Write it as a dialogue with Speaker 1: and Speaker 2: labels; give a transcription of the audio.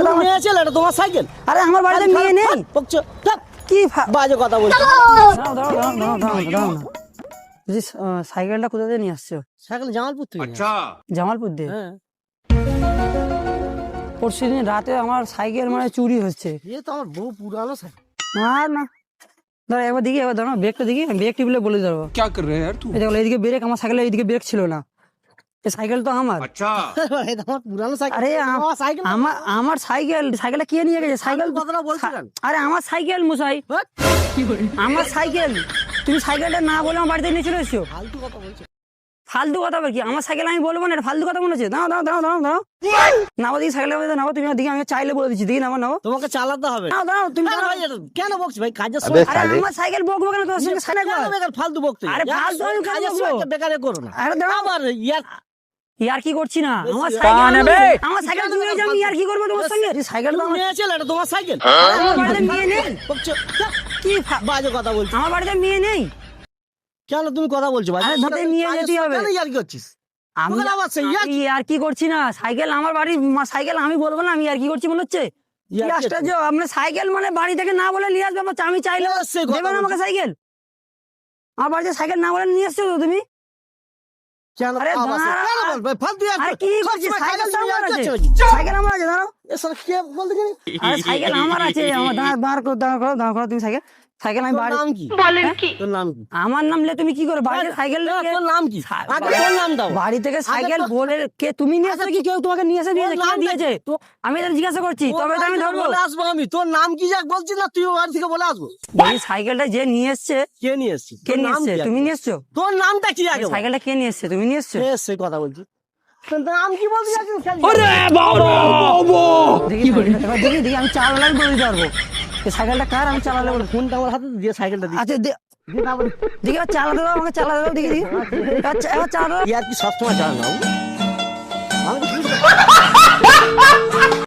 Speaker 1: তুমি মেয়ে ছেলে, এটা তোমার সাইকেল?
Speaker 2: আরে আমার বাড়িতে মেয়ে নেই।
Speaker 1: বকছো
Speaker 2: কি
Speaker 1: বাজে কথা বলছো।
Speaker 2: দাঁড়াও না। বুঝি সাইকেলটা কোথা থেকে নিয়ে আসছো?
Speaker 1: সাইকেল জামালপুর থেকে।
Speaker 3: अच्छा
Speaker 2: জামালপুর দিয়ে?
Speaker 1: হ্যাঁ,
Speaker 2: পরশুদিন রাতে আমার সাইকেল মানে চুরি হচ্ছে।
Speaker 1: এ তো আমার বহু পুরানো সাইকেল।
Speaker 2: না দাঁড়া একবার দেখি, এবার দাঁড়া ব্রেকটা দেখি, ব্রেক টিপলে বলে দেবো।
Speaker 3: क्या कर रहे हैं यार तू
Speaker 2: এই দেখো এইদিকে ব্রেক, আমার সাইকেলে এইদিকে ব্রেক ছিল না। এই সাইকেল তো আমার।
Speaker 3: अच्छा
Speaker 1: এটা আমার পুরানো সাইকেল।
Speaker 2: আরে
Speaker 1: আমার সাইকেল,
Speaker 2: আমার সাইকেলটা কে নিয়ে গেছে? সাইকেল
Speaker 1: কথাটা বলছো কেন?
Speaker 2: আরে আমার সাইকেল মশাই,
Speaker 1: হ্যাঁ?
Speaker 2: আমার সাইকেল। তুমি সাইকেলটা না বলে আমার বাড়িতে নিয়ে চলে এসছো।
Speaker 1: ফালতু কথা বলছো।
Speaker 2: ফালতু কথা বল কি? আমার সাইকেল আমি বলবো না, এটা ফালতু কথা মনে হচ্ছে। দাঁড়াও নাও দিকে সাইকেলের মধ্যে নাও। তুমি দিকে আমি চাইলে বলে দিচ্ছি, দিকে নাও।
Speaker 1: তোমাকে চালাতে হবে।
Speaker 2: দাঁড়াও তুমি
Speaker 1: কেন
Speaker 2: দাঁড়াও।
Speaker 1: ভাই এটা কেন বকছো ভাই? কাজের সময়
Speaker 2: আরে আমার সাইকেল বকবো কেন তোমার সঙ্গে? সাইকেল
Speaker 1: কেন বেকার ফালতু বকতে?
Speaker 2: আরে ফালতু আমি কেন
Speaker 1: কাজের
Speaker 2: বকবো?
Speaker 1: সময় একটা বেকারে করো না।
Speaker 2: আরে দাঁড়াও।
Speaker 1: আবার ইয়ার
Speaker 2: ইয়ার কি করছি না? আমার
Speaker 1: কান
Speaker 2: সাইকেল
Speaker 1: বে।
Speaker 2: আমার সাইকেল তুমি নিয়ে যাও, আমি ইয়ার কি করবো তোমার সঙ্গে? সাইকেল তো
Speaker 1: তুমি
Speaker 2: আমার,
Speaker 1: মেয়ে ছেলে, এটা তোমার সাইকেল?
Speaker 2: আমার বাড়িতে মেয়ে নেই।
Speaker 1: বকছো
Speaker 2: কি
Speaker 1: বাজে কথা বলছো।
Speaker 2: আমার বাড়িতে মেয়ে নেই।
Speaker 1: কেন তুমি কথা বলছো ভাই?
Speaker 2: আরে ধরতে নিয়ে যেতেই হবে।
Speaker 1: কেন ইয়ার কি করছিস?
Speaker 2: আমি
Speaker 1: ওখানে আবার সেই ইয়ার কি?
Speaker 2: আর কি করছি না? সাইকেল আমার বাড়ির সাইকেল, আমি বলবো না আমি আর কি করছি মনে হচ্ছে?
Speaker 1: ইয়ার কি
Speaker 2: আশ্চর্য, আমরা সাইকেল মানে বাড়ি থেকে না বলে নিয়ে আসবে, আমি চাইলে
Speaker 1: সেই কথা
Speaker 2: দেবে না আমাকে
Speaker 1: বলছো।
Speaker 2: সাইকেল? আমার বাড়িতে সাইকেল না বলে নিয়ে আসছো তো তুমি?
Speaker 1: কেন
Speaker 2: আরে
Speaker 1: আবার সেই-
Speaker 2: দাঁড়া।
Speaker 1: কেন বল ভাই? ফালতু ইয়ার
Speaker 2: আরে কি করছিস?
Speaker 1: সবসময়
Speaker 2: সাইকেল
Speaker 1: কাজের
Speaker 2: তো
Speaker 1: সময়
Speaker 2: আমার
Speaker 1: ইয়ার
Speaker 2: আছে।
Speaker 1: করছো নাকি?
Speaker 2: সাইকেল আমার আছে, দাঁড়াও।
Speaker 1: এসব কে বলতে গেলি?
Speaker 2: আরে সাইকেল আমার আছে, আমার দাঁড় করো তুমি সাইকেল আমি
Speaker 1: তোর
Speaker 2: বাড়ি।
Speaker 1: নাম কি? তোর নাম কি?
Speaker 2: আমার নাম লে তুমি কি করে বাড়িতে সাইকেল
Speaker 1: না,
Speaker 2: নিয়ে-
Speaker 1: তোর নাম কি? আগে তোর নাম দাও।
Speaker 2: বাড়ি থেকে সাইকেল
Speaker 1: তো-
Speaker 2: বলে কে তুমি নিয়ে আসছো, কি কেউ তোমাকে নিয়ে এসে দিয়েছে?
Speaker 1: তোর
Speaker 2: কে
Speaker 1: নামটা
Speaker 2: দিয়েছে? আমি এটা জিজ্ঞাসা করছি,
Speaker 1: তোর
Speaker 2: তবে তো আমি
Speaker 1: নামটা
Speaker 2: ধরবো।
Speaker 1: বলে আসবো আমি। তোর নাম কি যাক বলছিস না, তুই বাড়ি থেকে বলে আসবো।
Speaker 2: এই সাইকেলটা যে নিয়ে এসছে,
Speaker 1: কে নিয়ে এসছিস?
Speaker 2: কে
Speaker 1: তোর
Speaker 2: নিয়ে
Speaker 1: নাম
Speaker 2: এসছে?
Speaker 1: কি আগে?
Speaker 2: তুমি নিয়ে এসছো?
Speaker 1: তোর নামটা কি আগে বল?
Speaker 2: সাইকেলটা কে নিয়ে এসছে? তুমি নিয়ে এসছো?
Speaker 1: কে এসছে কথা বলছিস? তোর নাম কি বলছিস আগে?
Speaker 2: দেখি আমি চালালে আমি বলে দিতে পারবো এই সাইকেলটা কার, আমি চালালে বলে।
Speaker 1: ফোনটা আমার হাতে দিয়ে সাইকেলটা দিয়ে
Speaker 2: আচ্ছা দেখি এবার চালাতে দাও, আমাকে চালাতে দাও, দেখি আচ্ছা এবার চালাতে দাও।
Speaker 1: ইয়ার কি সবসময় চালানো? আমি তো